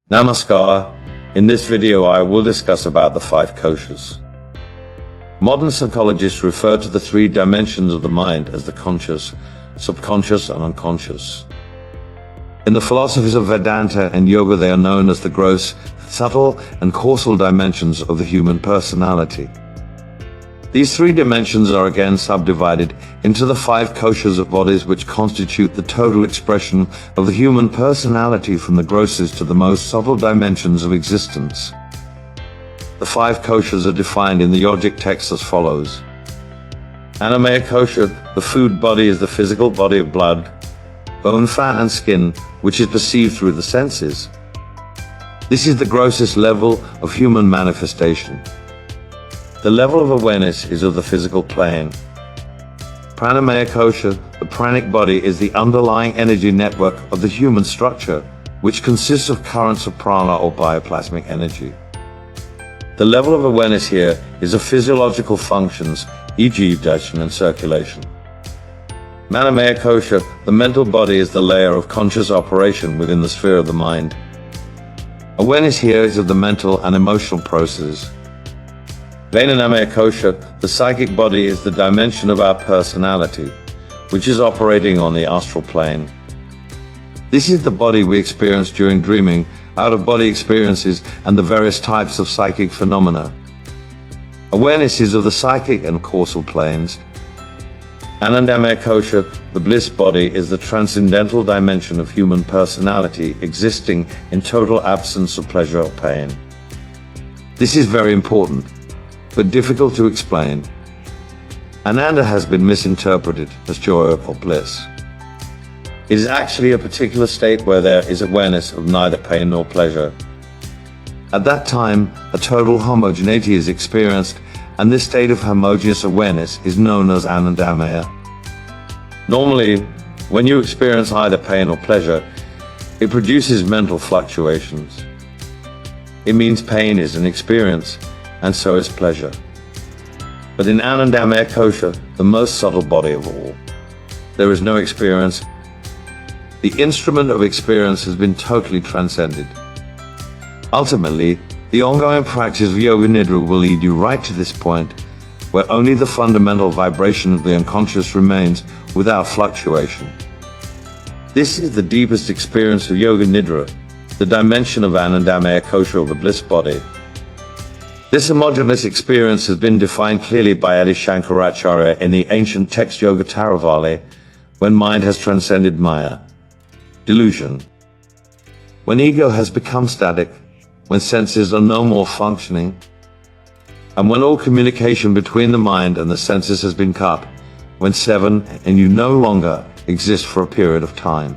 Namaskar. In this video I will discuss about the 5 koshas. Modern psychologists refer to the 3 dimensions of the mind as the conscious, subconscious and unconscious. In the philosophies of Vedanta and Yoga they are known as the gross, subtle and causal dimensions of the human personality. These 3 dimensions are again subdivided into the 5 koshas of bodies which constitute the total expression of the human personality from the grossest to the most subtle dimensions of existence. The 5 koshas are defined in the yogic text as follows. Annamaya kosha, the food body, is the physical body of blood, bone, fat and skin, which is perceived through the senses. This is the grossest level of human manifestation. The level of awareness is of the physical plane. Pranamaya kosha, the pranic body, is the underlying energy network of the human structure, which consists of currents of prana or bioplasmic energy. The level of awareness here is of physiological functions, e.g. digestion and circulation. Manomaya kosha, the mental body, is the layer of conscious operation within the sphere of the mind. Awareness here is of the mental and emotional processes. Vijnanamaya kosha, the psychic body, is the dimension of our personality, which is operating on the astral plane. This is the body we experience during dreaming, out-of-body experiences, and the various types of psychic phenomena. Awareness is of the psychic and causal planes. Anandamaya kosha, the bliss body, is the transcendental dimension of human personality existing in total absence of pleasure or pain. This is very important, but difficult to explain. Ananda has been misinterpreted as joy or bliss. It is actually a particular state where there is awareness of neither pain nor pleasure. At that time, a total homogeneity is experienced, and this state of homogeneous awareness is known as anandamaya. Normally, when you experience either pain or pleasure, it produces mental fluctuations. It means pain is an experience, and so is pleasure. But in anandamaya kosha, the most subtle body of all, there is no experience. The instrument of experience has been totally transcended. Ultimately, the ongoing practice of yoga nidra will lead you right to this point, where only the fundamental vibration of the unconscious remains without fluctuation. This is the deepest experience of yoga nidra, the dimension of anandamaya kosha, or the bliss body. This homogeneous experience has been defined clearly by Adi Shankaracharya in the ancient text Yoga Taravali, when mind has transcended maya, delusion. When ego has become static, when senses are no more functioning, and when all communication between the mind and the senses has been cut, when seven and you no longer exist for a period of time.